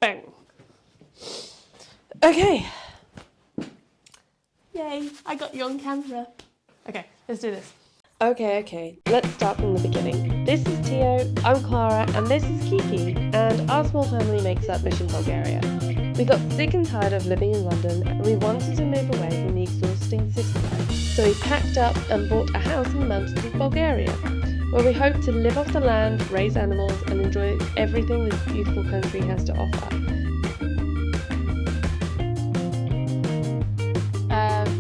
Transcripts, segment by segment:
Bang. Okay. Yay, I got you on camera. Okay, let's do this. Okay, let's start from the beginning. This is Tio, I'm Clara, and this is Kiki, and our small family makes up Mission.Bulgaria. We got sick and tired of living in London, and we wanted to move away from the exhausting city life. So we packed up and bought a house in the mountains of Bulgaria, where we hope to live off the land, raise animals, and enjoy everything this beautiful country has to offer.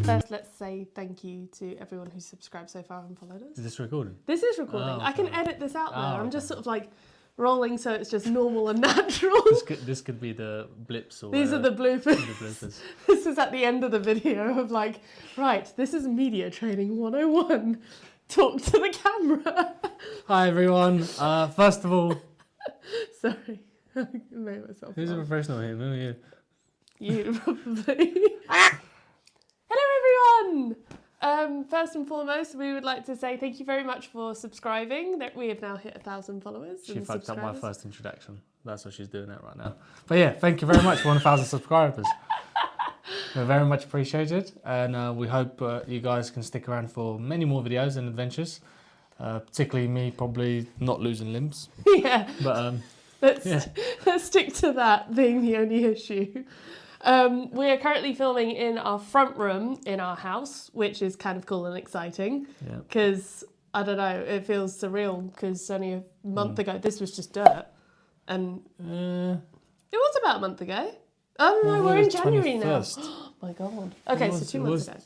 First, let's say thank you to everyone who's subscribed so far and followed us. Is this recording? This is recording. Oh, okay. I can edit this out though. I'm okay. just sort of like rolling so it's just normal and natural. This could be the blips or These are the bloopers. The bloopers. This is at the end of the video of like, right, this is media training 101. Talk to the camera. Hi everyone. First of all, Sorry, I made myself who's a laugh. professional here? Who are you? You probably. Hello everyone! First and foremost, we would like to say thank you very much for subscribing. That we have now hit 1,000 followers. She and fucked up my subscribers. first introduction. That's what she's doing it right now. But yeah, thank you very much for 1,000 subscribers. We're very much appreciated, and we hope you guys can stick around for many more videos and adventures. Particularly me, probably not losing limbs. Yeah. But Let's stick to that being the only issue. We are currently filming in our front room in our house, which is kind of cool and exciting. Yeah. Because, I don't know, it feels surreal because only a month ago this was just dirt. And it was about a month ago. Oh no, we're in January 21st. now. Oh my god. Okay, so 2 months ago.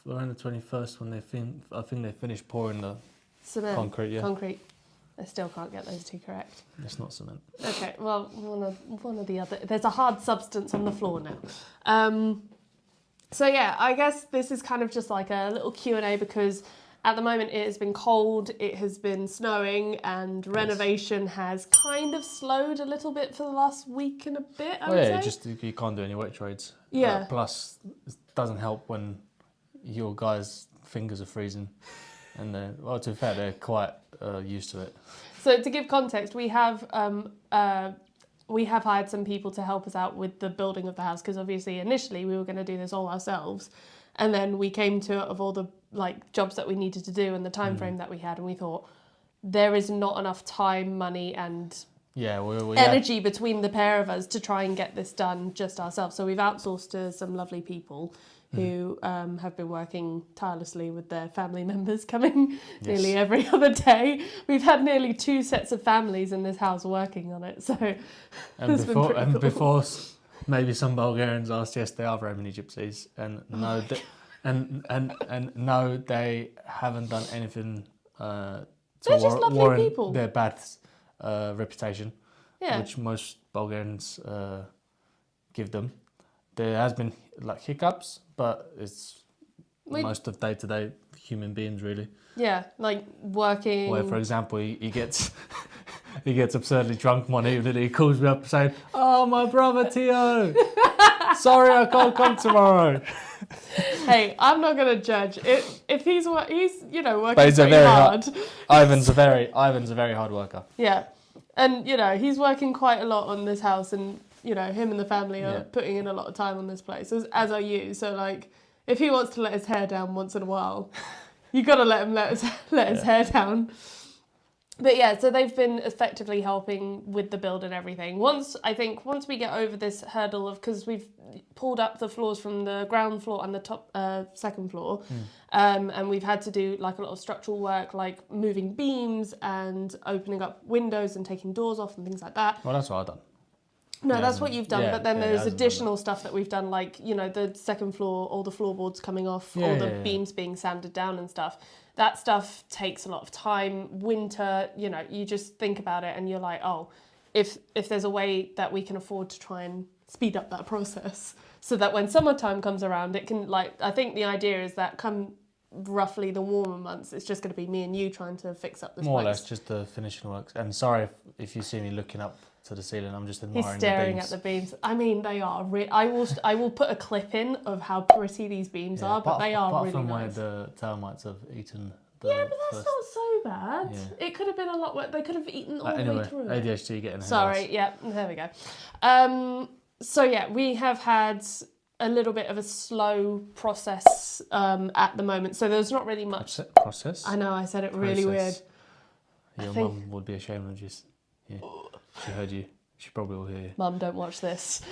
Around the 21st when I think they finished pouring the Cement. concrete, yeah. Concrete. I still can't get those two correct. It's not cement. Okay, well, one or the other. There's a hard substance on the floor now. So yeah, I guess this is kind of just like a little Q&A because at the moment it has been cold, it has been snowing, and renovation has kind of slowed a little bit for the last week and a bit, I would say. Just you can't do any wet trades. Yeah. Plus, it doesn't help when your guys' fingers are freezing. And well, to be fair, they're quite used to it. So to give context, we have hired some people to help us out with the building of the house because obviously initially we were going to do this all ourselves, and then we came to it of all the like jobs that we needed to do and the time frame that we had, and we thought there is not enough time, money, and energy between the pair of us to try and get this done just ourselves. So we've outsourced to some lovely people who have been working tirelessly with their family members coming nearly every other day. We've had nearly 2 sets of families in this house working on it, so before maybe some Bulgarians asked, yes, they are Romani gypsies, and no, and no, they haven't done anything to just lovely warrant people. Their bad reputation, yeah. which most Bulgarians give them. There has been like hiccups, but it's most of day-to-day human beings really. Yeah, like working. Where, for example, he gets he gets absurdly drunk one evening. He calls me up saying, "Oh, my brother Tio, sorry I can't come tomorrow." Hey, I'm not gonna judge if he's working But pretty hard. Ivan's a very hard worker. Yeah, and he's working quite a lot on this house, and him and the family are putting in a lot of time on this place, as are you. So like, if he wants to let his hair down once in a while, you got to let him let his hair down. But yeah, so they've been effectively helping with the build and everything. Once we get over this hurdle of, because we've pulled up the floors from the ground floor and the top second floor, and we've had to do like a lot of structural work, like moving beams and opening up windows and taking doors off and things like that. Well, that's what I've done. No, that's what you've done, but then there's additional done stuff that we've done, like, the second floor, all the floorboards coming off, all the beams being sanded down and stuff. That stuff takes a lot of time. Winter, you just think about it and you're like, oh, if there's a way that we can afford to try and speed up that process so that when summertime comes around, it can, I think the idea is that come roughly the warmer months, it's just going to be me and you trying to fix up this More place. or less just the finishing works. And sorry if you see me looking up to the ceiling, I'm just admiring He's staring the at beams. the beams. I mean, they are. I will put a clip in of how pretty these beams are, but they are really apart from nice. where the termites have eaten Yeah, but that's not so bad. Yeah. It could have been a lot worse. They could have eaten all the way through it. ADHD getting ahead. Sorry, yeah, there we go. So yeah, we have had a little bit of a slow process at the moment. So there's not really much... Process? I know, I said it really weird. Your mum would be ashamed of just... Yeah, she heard you. She probably will hear you. Mum, don't watch this.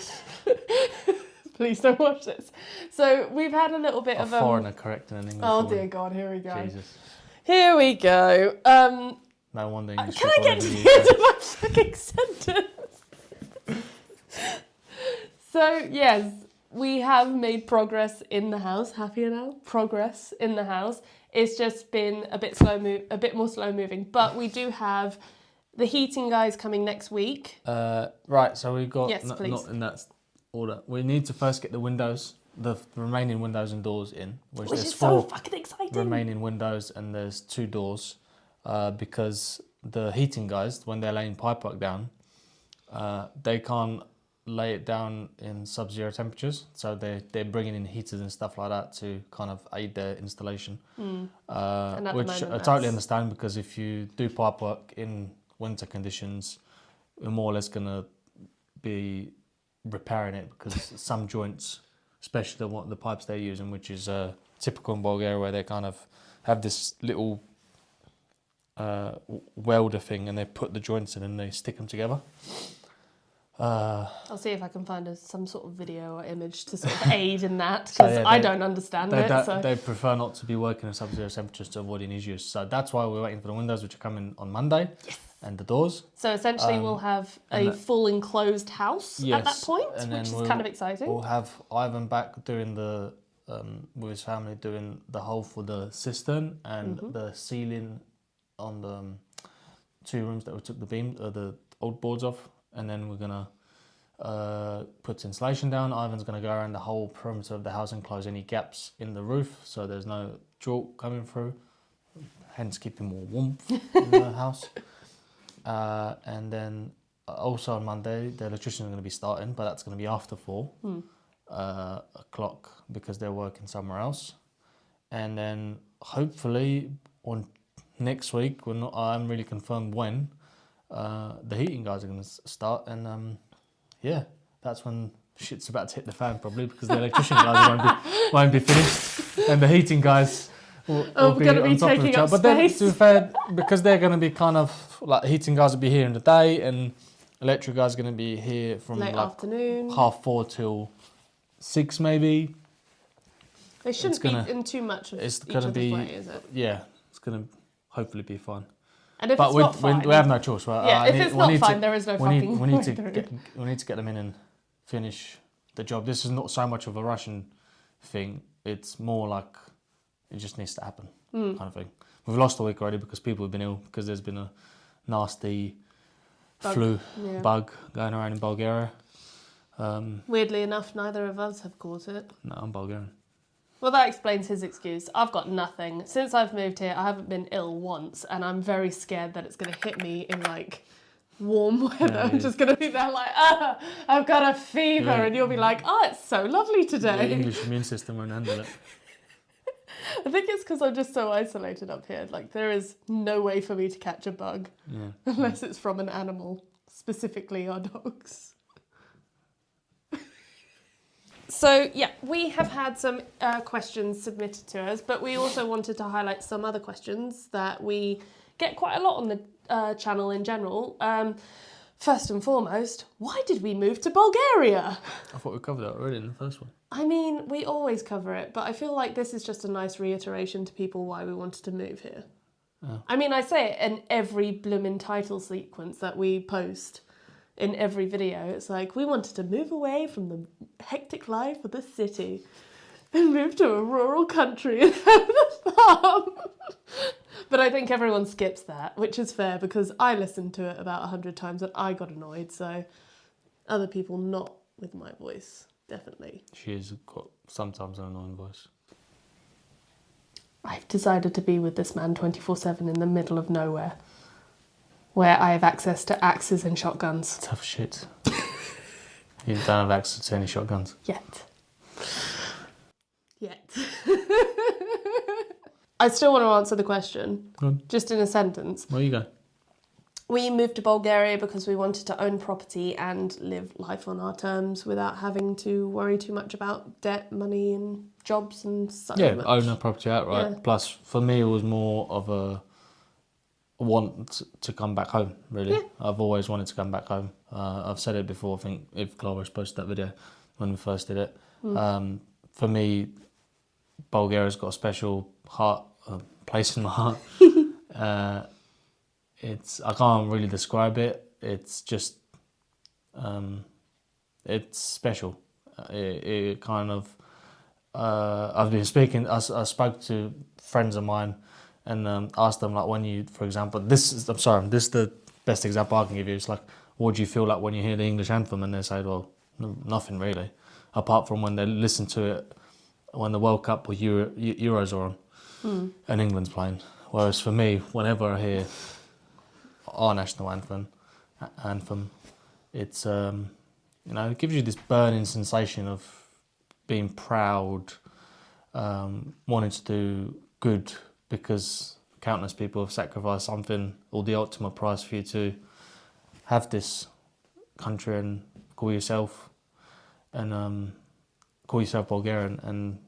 Please don't watch this. So we've had a little bit of... A foreigner correcting an English Oh dear God, here we go. Jesus. Here we go. No wonder English can I get to the end of my fucking sentence? So, yes, we have made progress in the house. Happier now? Progress in the house. It's just been a bit more slow moving. But we do have the heating guys coming next week. Right, so we've got... Yes, please. Not in that order. We need to first get the windows, the remaining windows and doors in. Which is so fucking exciting. Remaining windows and there's 2 doors. Because the heating guys, when they're laying pipework down, they can't lay it down in sub-zero temperatures, so they're bringing in heaters and stuff like that to kind of aid their installation, which I totally understand, because if you do pipework in winter conditions, you're more or less going to be repairing it, because some joints, especially the pipes they're using, which is typical in Bulgaria, where they kind of have this little welder thing and they put the joints in and they stick them together. I'll see if I can find some sort of video or image to sort of aid in that, because I don't understand it. They prefer not to be working at sub-zero temperatures to avoid any issues. So that's why we're waiting for the windows, which are coming on Monday, and the doors. So essentially we'll have a full enclosed house at that point, which is kind of exciting. We'll have Ivan back doing with his family, doing the hole for the cistern and the ceiling on the 2 rooms that we took the old boards off. And then we're gonna put insulation down. Ivan's gonna go around the whole perimeter of the house and close any gaps in the roof, so there's no draught coming through, hence keeping more warmth in the house. And then also on Monday, the electricians are gonna be starting, but that's gonna be after 4 o'clock, because they're working somewhere else. And then hopefully on next week, I haven't really confirmed when, the heating guys are going to start, and yeah, that's when shit's about to hit the fan, probably, because the electrician guys won't be finished, and the heating guys will be on top of each other. But then, to be fair, because they're going to be kind of like, heating guys will be here in the day, and electric guys are going to be here from late afternoon, 4:30 till 6 maybe. They shouldn't be in too much of each other's way, is it? Yeah, it's going to hopefully be fine. And if it's not fine, we have no choice, right? Yeah, if it's not fine, there is no fucking we need to get them in and finish the job. This is not so much of a Russian thing. It's more like it just needs to happen, kind of thing. We've lost a week already because people have been ill, because there's been a nasty flu bug going around in Bulgaria. Weirdly enough, neither of us have caught it. No, I'm Bulgarian. Well, that explains his excuse. I've got nothing. Since I've moved here, I haven't been ill once, and I'm very scared that it's going to hit me in, like, warm weather. Yeah, I'm just going to be there like, I've got a fever, and you'll be like, it's so lovely today. The English immune system won't handle it. I think it's because I'm just so isolated up here. Like, there is no way for me to catch a bug unless it's from an animal, specifically our dogs. So, yeah, we have had some questions submitted to us, but we also wanted to highlight some other questions that we get quite a lot on the channel in general. First and foremost, why did we move to Bulgaria? I thought we covered that already in the first one. I mean, we always cover it, but I feel like this is just a nice reiteration to people why we wanted to move here. Oh. I mean, I say it in every bloomin' title sequence that we post. In every video, it's like, we wanted to move away from the hectic life of the city and move to a rural country and have a farm. But I think everyone skips that, which is fair, because I listened to it about 100 times and I got annoyed, so other people not with my voice, definitely. She has got sometimes an annoying voice. I've decided to be with this man 24/7 in the middle of nowhere, where I have access to axes and shotguns. Tough shit. You don't have access to any shotguns? Yet. I still want to answer the question, Go on. just in a sentence. Where you go? We moved to Bulgaria because we wanted to own property and live life on our terms without having to worry too much about debt, money and jobs and such. Yeah, own a property outright. Yeah. Plus, for me, it was more of a want to come back home, really. Yeah. I've always wanted to come back home. I've said it before, I think, if Clovis posted that video when we first did it. For me, Bulgaria's got a special place in my heart. I can't really describe it. It's just, it's special. It kind of, I've been speaking, I spoke to friends of mine and asked them, like, when you, for example, this is the best example I can give you. It's like, what do you feel like when you hear the English anthem? And they say, well, nothing really, apart from when they listen to it when the World Cup or Euros are on and England's playing. Whereas for me, whenever I hear our national anthem, it's it gives you this burning sensation of being proud, wanting to do good because countless people have sacrificed something or the ultimate price for you to have this country and call yourself Bulgarian and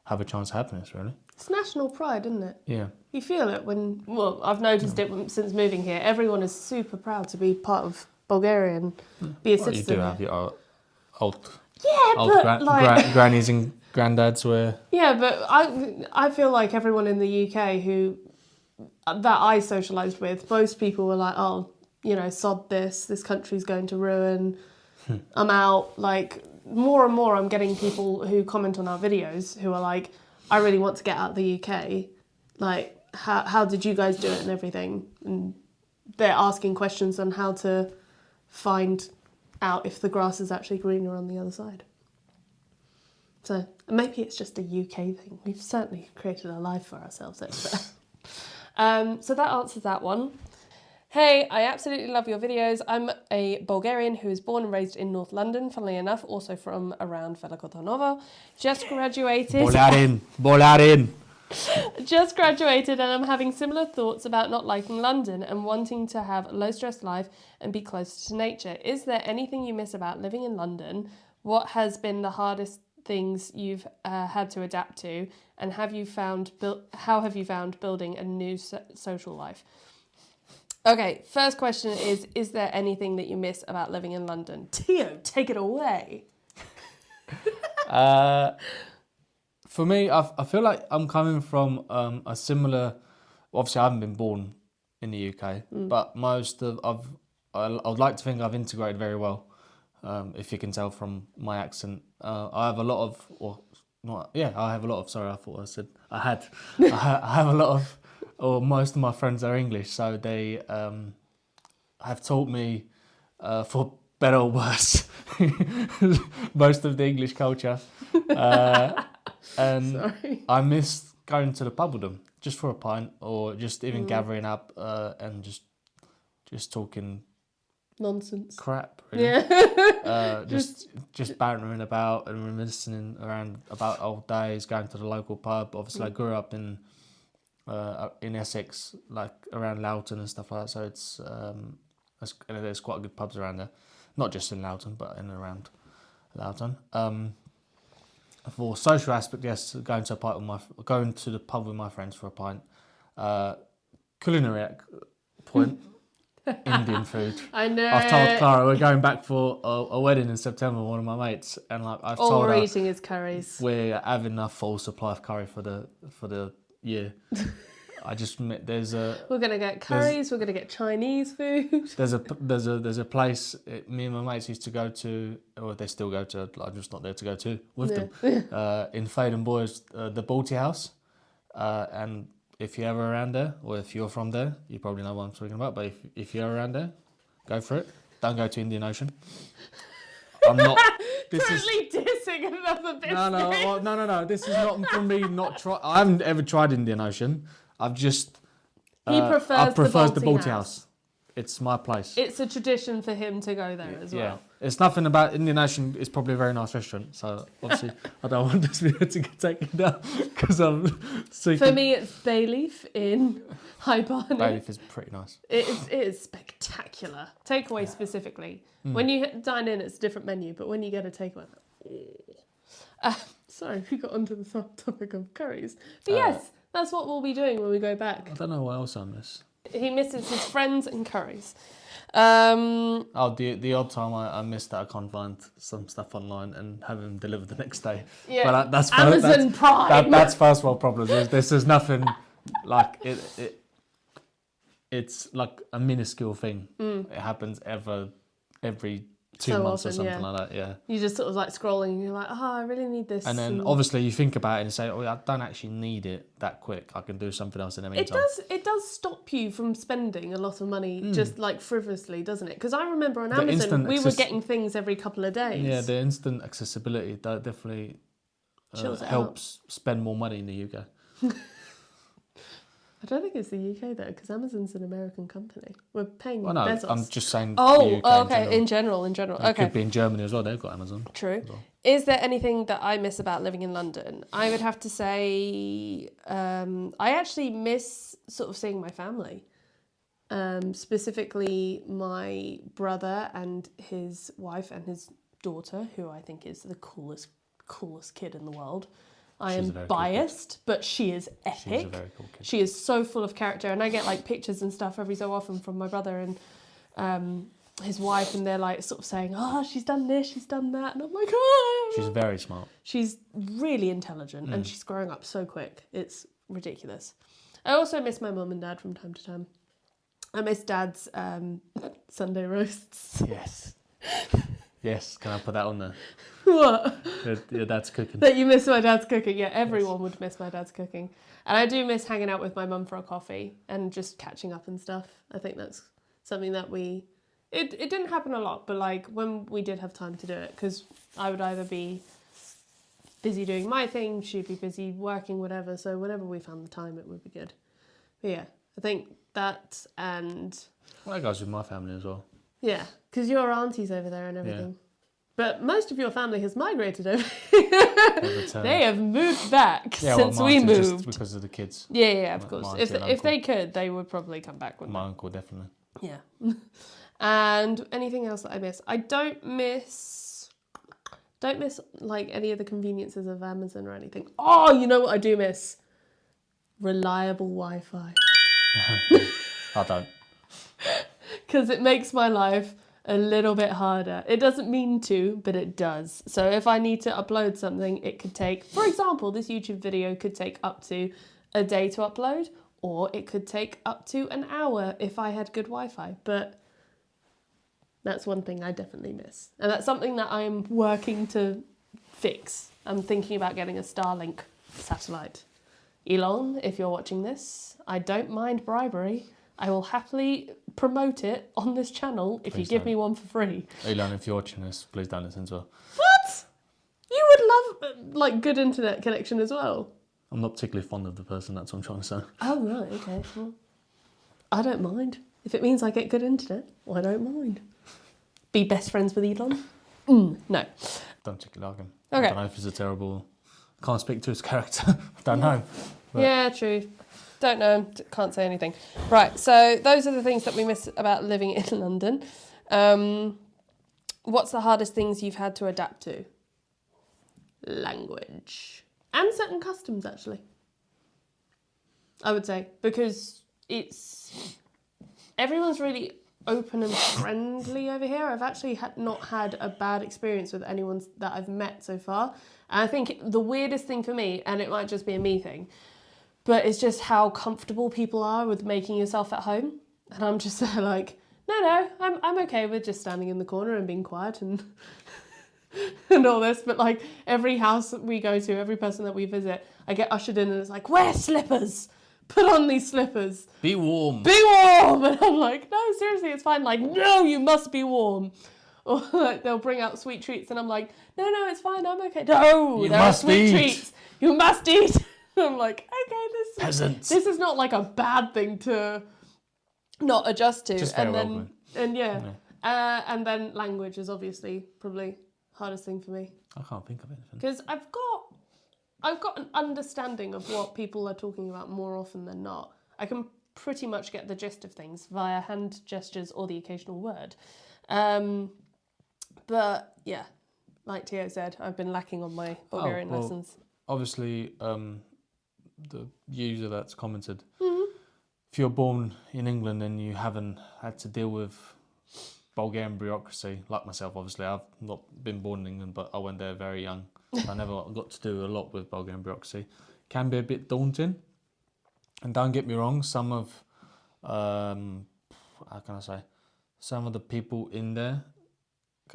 have a chance of happiness, really. It's national pride, isn't it? Yeah. You feel it I've noticed it since moving here. Everyone is super proud to be part of Bulgaria and be a citizen. You do have your old grannies and granddads where... Yeah, but I feel like everyone in the UK that I socialised with, most people were like, oh, sod this country's going to ruin, I'm out. Like, more and more I'm getting people who comment on our videos who are like, I really want to get out of the UK. Like, how did you guys do it and everything? And they're asking questions on how to find out if the grass is actually greener on the other side. So maybe it's just a UK thing. We've certainly created a life for ourselves over there. So that answers that one. Hey, I absolutely love your videos. I'm a Bulgarian who was born and raised in North London, funnily enough, also from around Velikotarnovo. Just graduated. Bolarin. Just graduated and I'm having similar thoughts about not liking London and wanting to have a low-stress life and be closer to nature. Is there anything you miss about living in London? What has been the hardest things you've had to adapt to? And how have you found building a new social life? Okay, first question is there anything that you miss about living in London? Tio, take it away. For me, I feel like I'm coming from a similar... Obviously, I haven't been born in the UK, but I would like to think I've integrated very well, if you can tell from my accent. I have a lot of... I have a lot of... Sorry, I thought I said I had. I have a lot of... Or most of my friends are English, so they have taught me, for better or worse, most of the English culture. And Sorry. I miss going to the pub with them, just for a pint, or just even gathering up and just talking nonsense, crap. Really. Yeah. just bantering about and reminiscing around about old days, going to the local pub. Obviously, I grew up in Essex, like around Loughton and stuff like that. So it's there's quite good pubs around there, not just in Loughton, but in and around Loughton. For social aspect, yes, going to the pub with my friends for a pint. Culinary point, Indian food. I know. I've told Clara we're going back for a wedding in September with one of my mates, and like I've all told we're her eating is curries. we're having a full supply of curry for the year. We're gonna get curries. We're gonna get Chinese food. There's a place me and my mates used to go to, or they still go to. I'm just not there to go to with them. In Faden Boys, the Balti House, and if you're ever around there, or if you're from there, you probably know what I'm talking about. But if you're around there, go for it. Don't go to Indian Ocean. I'm not. Totally dissing another business. No. This is not from me. I haven't ever tried Indian Ocean. I've just. He prefers the Balti House. House. It's my place. It's a tradition for him to go there as well. It's nothing about Indian Ocean. It's probably a very nice restaurant. So obviously, I don't want this video to get taken down because I'm seeking. For me, it's Bay Leaf in High Barnet. Bay Leaf is pretty nice. It is spectacular. Takeaway specifically. When you dine in, it's a different menu, but when you get a takeaway, sorry, we got onto the topic of curries. But yes, that's what we'll be doing when we go back. I don't know what else I miss. He misses his friends and curries. The odd time I miss that I can't find some stuff online and have them delivered the next day. Yeah, but that's Amazon Prime. That's first world problems. This is nothing like it. It's like a minuscule thing. It happens every 2 months or something like that. Yeah. You just sort of like scrolling and you're like, oh, I really need this. And then obviously you think about it and say, oh, I don't actually need it that quick. I can do something else in the meantime. It does stop you from spending a lot of money just like frivolously, doesn't it? Because I remember on Amazon we were getting things every couple of days. Yeah, the instant accessibility that definitely helps spend more money in the UK. I don't think it's the UK though, because Amazon's an American company. We're paying Bezos. I'm just saying. Oh, okay. In general. It okay. could be in Germany as well. They've got Amazon. True. Well. Is there anything that I miss about living in London? I would have to say I actually miss sort of seeing my family. Specifically, my brother and his wife and his daughter, who I think is the coolest kid in the world. I am biased, but she is epic. She's a very cool kid. She is so full of character, and I get like pictures and stuff every so often from my brother and his wife, and they're like sort of saying, "Oh, she's done this, she's done that," and I'm like, "Oh." She's very smart. She's really intelligent, and she's growing up so quick. It's ridiculous. I also miss my mum and dad from time to time. I miss Dad's Sunday roasts. Yes. Yes, can I put that on there? What? Your dad's cooking. That you miss my dad's cooking. Yeah, everyone would miss my dad's cooking. And I do miss hanging out with my mum for a coffee and just catching up and stuff. I think that's something that it didn't happen a lot, but like when we did have time to do it, because I would either be busy doing my thing, she'd be busy working, whatever. So whenever we found the time, it would be good. But yeah, I think that and... Well, that goes with my family as well. Yeah, because your auntie's over there and everything. Yeah. But most of your family has migrated over here. They have moved back since we moved. Just because of the kids. Yeah, of course. If they could, they would probably come back with my uncle, definitely. Yeah. And anything else that I miss? I don't miss like any of the conveniences of Amazon or anything. Oh, you know what I do miss? Reliable Wi-Fi. I don't. Because it makes my life a little bit harder. It doesn't mean to, but it does. So if I need to upload something, it could take, for example, this YouTube video could take up to a day to upload, or it could take up to an hour if I had good Wi-Fi. But that's one thing I definitely miss. And that's something that I'm working to fix. I'm thinking about getting a Starlink satellite. Elon, if you're watching this, I don't mind bribery. I will happily promote it on this channel if you give me one for free. Elon, if you're watching this, please don't listen to her. What? You would love like good internet connection as well. I'm not particularly fond of the person, that's what I'm trying to say. Oh, right, okay. Well, I don't mind. If it means I get good internet, I don't mind. Be best friends with Elon? No. Don't particularly like him. Okay. I don't know if he's a terrible... Can't speak to his character. Don't know. But... Yeah, true. Don't know, can't say anything. Right, so those are the things that we miss about living in London. What's the hardest things you've had to adapt to? Language. And certain customs, actually. I would say, because everyone's really open and friendly over here. I've actually not had a bad experience with anyone that I've met so far. And I think the weirdest thing for me, and it might just be a me thing, but it's just how comfortable people are with making yourself at home. And I'm just like, no, I'm okay with just standing in the corner and being quiet and and all this. But like every house that we go to, every person that we visit, I get ushered in and it's like, wear slippers. Put on these slippers. Be warm. Be warm. And I'm like, no, seriously, it's fine. Like, no, you must be warm. Or like they'll bring out sweet treats and I'm like, no, it's fine. I'm okay. No, there are sweet treats. You must eat. I'm like, okay, this is not like a bad thing to not adjust to. Just very and then welcoming. and and then language is obviously probably hardest thing for me. I can't think of anything. Because I've got an understanding of what people are talking about more often than not. I can pretty much get the gist of things via hand gestures or the occasional word. But yeah, like Tio said, I've been lacking on my Bulgarian lessons. Obviously, the user that's commented, if you're born in England and you haven't had to deal with Bulgarian bureaucracy, like myself, obviously, I've not been born in England, but I went there very young. I never got to do a lot with Bulgarian bureaucracy. Can be a bit daunting. And don't get me wrong, some of, how can I say, some of the people in there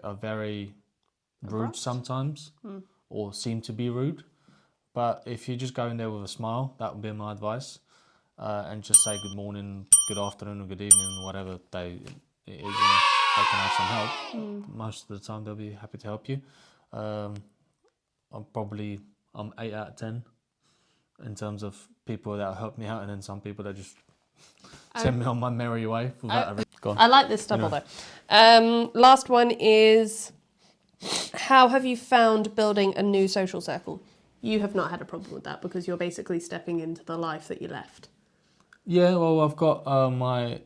are very rude sometimes, or seem to be rude. But if you just go in there with a smile, that would be my advice. And just say good morning, good afternoon, or good evening, whatever day it is, and they can have some help. Most of the time they'll be happy to help you. I'm 8 out of 10 in terms of people that help me out, and then some people that just send me on my merry way without I like this stubble though. Last one is, how have you found building a new social circle? You have not had a problem with that because you're basically stepping into the life that you left. Yeah, well, I've got my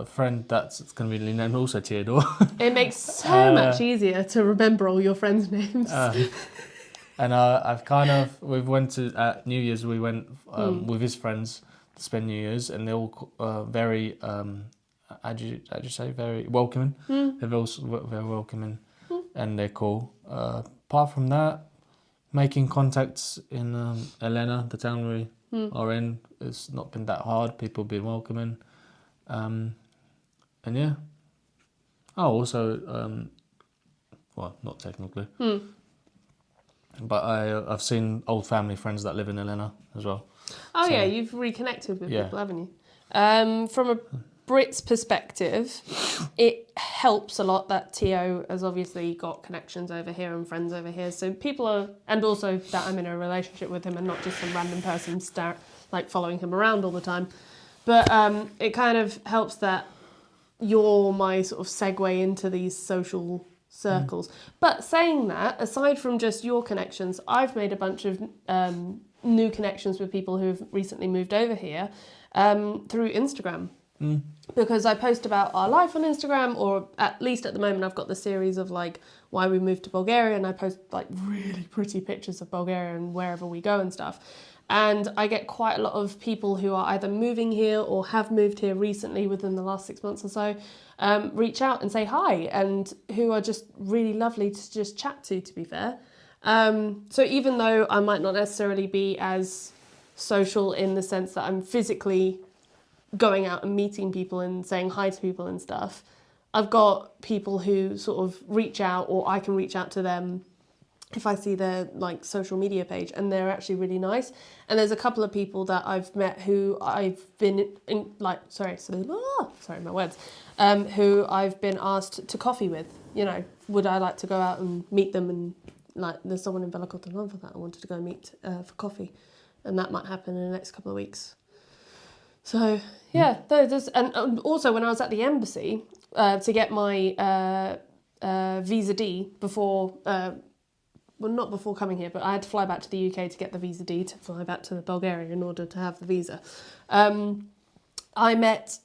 friend that's going to be named also Theodore. It makes so much easier to remember all your friends' names. And we went to, at New Year's, we went with his friends to spend New Year's, and they're all very, how'd you say, very welcoming. They're also very welcoming, and they're cool. Apart from that, making contacts in Elena, the town we are in, it's not been that hard. People have been welcoming. And yeah. Oh, also, well, not technically. But I've seen old family friends that live in Elena as well. Oh, so, yeah, you've reconnected with people, haven't you? From a Brit's perspective, it helps a lot that Tio has obviously got connections over here and friends over here. So people are, and also that I'm in a relationship with him and not just some random person following him around all the time. But it kind of helps that you're my sort of segue into these social circles. But saying that, aside from just your connections, I've made a bunch of new connections with people who've recently moved over here through Instagram. Because I post about our life on Instagram, or at least at the moment I've got the series of like why we moved to Bulgaria, and I post like really pretty pictures of Bulgaria and wherever we go and stuff. And I get quite a lot of people who are either moving here or have moved here recently within the last 6 months or so, reach out and say hi, and who are just really lovely to just chat to be fair. So even though I might not necessarily be as social in the sense that I'm physically going out and meeting people and saying hi to people and stuff, I've got people who sort of reach out, or I can reach out to them if I see their like social media page, and they're actually really nice. And there's a couple of people that I've met who I've been who I've been asked to coffee with. You know, would I like to go out and meet them? And like, there's someone in Velikota that I wanted to go meet for coffee, and that might happen in the next couple of weeks. So yeah, and also when I was at the embassy to get my visa D before. Well, not before coming here, but I had to fly back to the UK to get the visa D to fly back to Bulgaria in order to have the visa. I met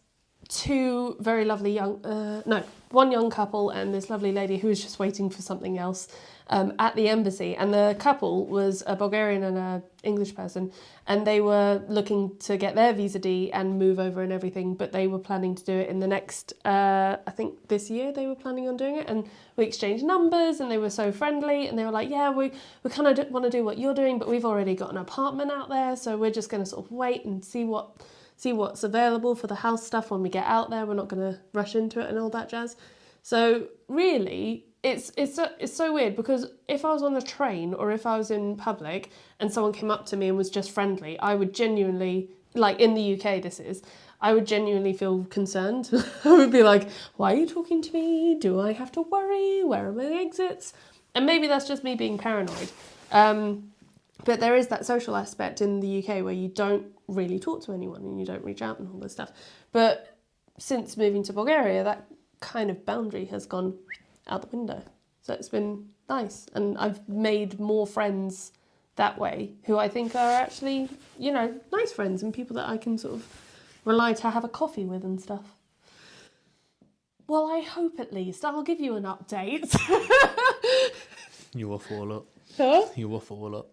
two very lovely one young couple and this lovely lady who was just waiting for something else at the embassy. And the couple was a Bulgarian and an English person, and they were looking to get their visa D and move over and everything, but they were planning to do it in the next, I think this year they were planning on doing it. And we exchanged numbers, and they were so friendly, and they were like, yeah, we kind of want to do what you're doing, but we've already got an apartment out there, so we're just going to sort of wait and see what's available for the house stuff when we get out there. We're not going to rush into it and all that jazz. So really, it's so weird, because if I was on a train or if I was in public and someone came up to me and was just friendly, I would genuinely, like in the UK I would genuinely feel concerned. I would be like, why are you talking to me? Do I have to worry? Where are my exits? And maybe that's just me being paranoid. But there is that social aspect in the UK where you don't really talk to anyone and you don't reach out and all this stuff. But since moving to Bulgaria, that kind of boundary has gone out the window. So it's been nice. And I've made more friends that way who I think are actually, you know, nice friends and people that I can sort of rely to have a coffee with and stuff. Well, I hope at least. I'll give you an update. You waffle a lot. Huh? You waffle a lot.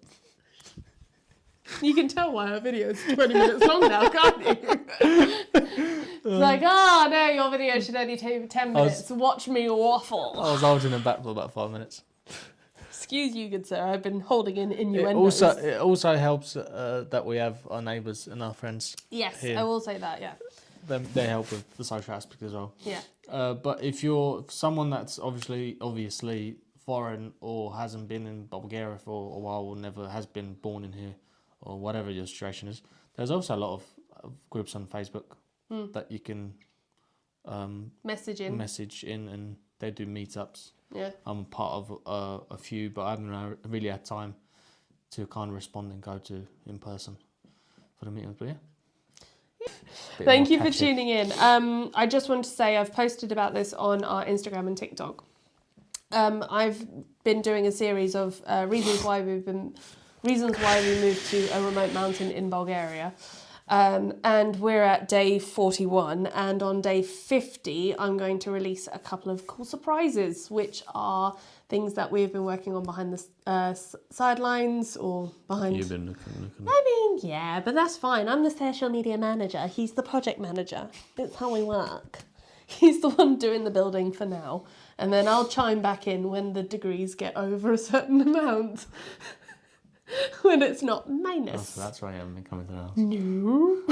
You can tell why our video's 20 minutes long now, can't you? It's like, oh no, your video should only take 10 minutes. Watch me waffle. I was holding him back for about 5 minutes. Excuse you, good sir. I've been holding in innuendos. It also helps that we have our neighbours and our friends. Yes, here. I will say that, yeah. They help with the social aspect as well. Yeah. But if you're someone that's obviously foreign or hasn't been in Bulgaria for a while or never has been born in here or whatever your situation is, there's also a lot of groups on Facebook that you can message in and they do meetups. Yeah. I'm part of a few, but I haven't really had time to kind of respond and go to in person for the meetings. But yeah. Thank you for tuning in. I just want to say I've posted about this on our Instagram and TikTok. I've been doing a series of reasons why we moved to a remote mountain in Bulgaria. And we're at day 41, and on day 50 I'm going to release a couple of cool surprises, which are things that we've been working on behind the sidelines or behind... You've been looking. I mean, yeah, but that's fine. I'm the social media manager. He's the project manager. It's how we work. He's the one doing the building for now. And then I'll chime back in when the degrees get over a certain amount. When it's not minus. Oh, so that's why I haven't been coming to the house. No.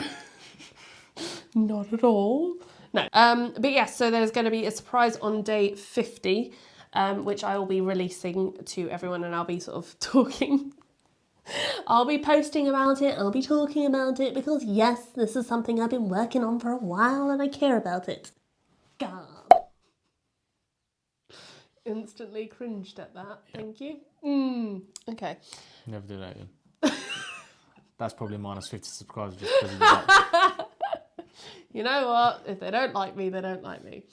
Not at all. No. But yes, so there's going to be a surprise on day 50, which I will be releasing to everyone, and I'll be sort of talking. I'll be posting about it, I'll be talking about it, because yes, this is something I've been working on for a while and I care about it. God. Instantly cringed at that. Yeah. Thank you. Okay. Never do that again. That's probably minus 50 subscribers just because of that. You know what? If they don't like me, they don't like me.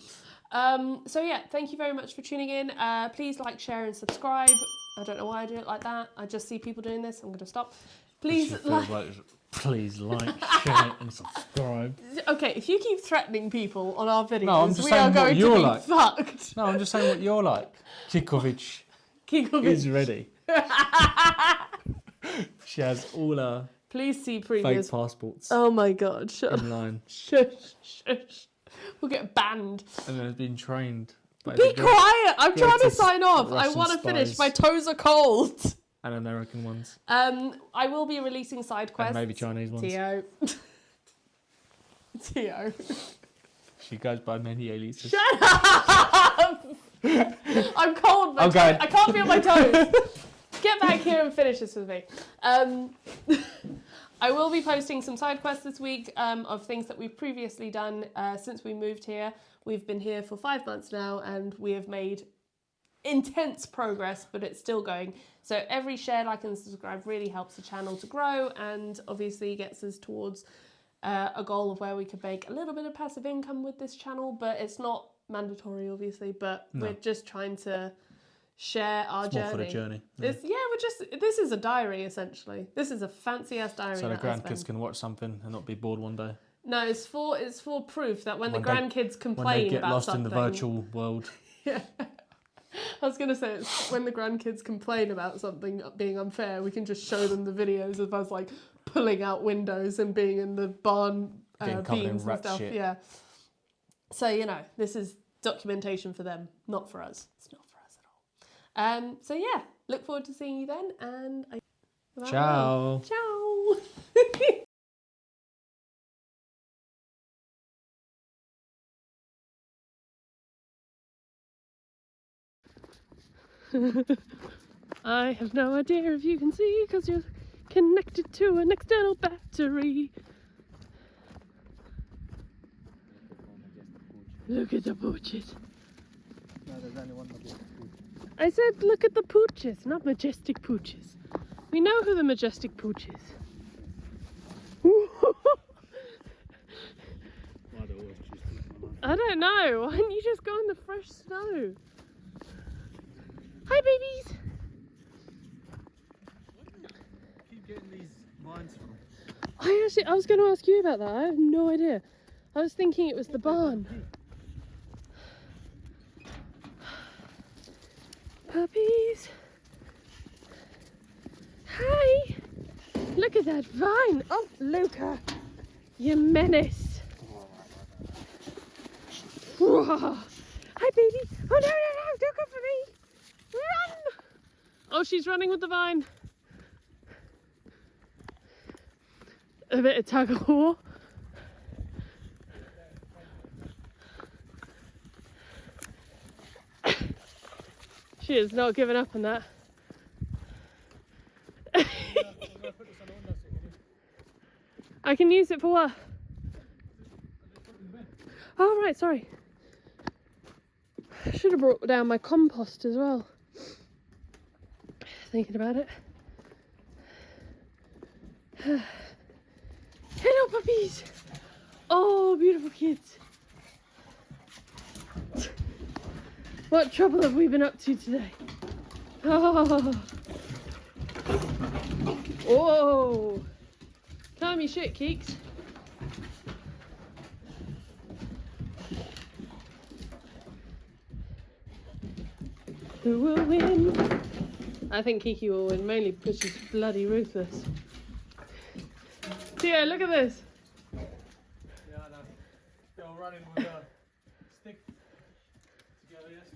So yeah, thank you very much for tuning in. Please like, share and subscribe. I don't know why I do it like that. I just see people doing this. I'm going to stop. Please Please like, share and subscribe. Okay, if you keep threatening people on our videos, no, I'm just we saying are going to be like. fucked. No, I'm just saying what you're like. Kikovic is ready. She has all her Please see previous fake passports. Oh my god, shut in line. Shush. We'll get banned. And then has been trained. Be quiet! I'm trying to sign off. I want to finish. My toes are cold. And American ones. I will be releasing side quests. And maybe Chinese ones. Tio. She goes by many aliases. Shut up! I'm cold. I can't feel my toes. Get back here and finish this with me. I will be posting some side quests this week of things that we've previously done since we moved here. We've been here for 5 months now and we have made intense progress, but it's still going. So every share, like and subscribe really helps the channel to grow and obviously gets us towards a goal of where we could make a little bit of passive income with this channel, but it's not mandatory obviously, but we're just trying to share our journey. More for the journey. Yeah. This is a diary essentially. This is a fancy ass diary. So the grandkids can watch something and not be bored one day. No, it's for proof that when the grandkids complain when they get about lost something, in the virtual world. Yeah. I was going to say, it's when the grandkids complain about something being unfair, we can just show them the videos of us like pulling out windows and being in the barn beams and stuff. Shit. Yeah. So, you know, this is documentation for them, not for us. It's not for us at all. So yeah, look forward to seeing you then, and ciao. Ciao. I have no idea if you can see because you're connected to an external battery. Look at the pooches. No, there's only one majestic pooch. I said look at the pooches, not majestic pooches. We know who the majestic pooch is. Why do I always choose to I don't know. Why didn't you just go in the fresh snow? Hi, babies. Keep getting these vines from. I was going to ask you about that. I have no idea. I was thinking it was the barn. Puppies. Hi. Look at that vine. Oh, Luca. You menace. Whoa. Hi, baby. Oh, no. Don't go for me. Run. Oh, she's running with the vine. A bit of tug of war. She has not given up on that. I can use it for what? Oh, right, sorry. I should have brought down my compost as well. Thinking about it. Hello, puppies! Oh, beautiful kids. What trouble have we been up to today? Oh. Whoa! Calm your shit, Keeks. Who will win? I think Kiki will win, mainly because she's bloody ruthless. Theo, look at this. Yeah, I know. Still running with a stick together, yes.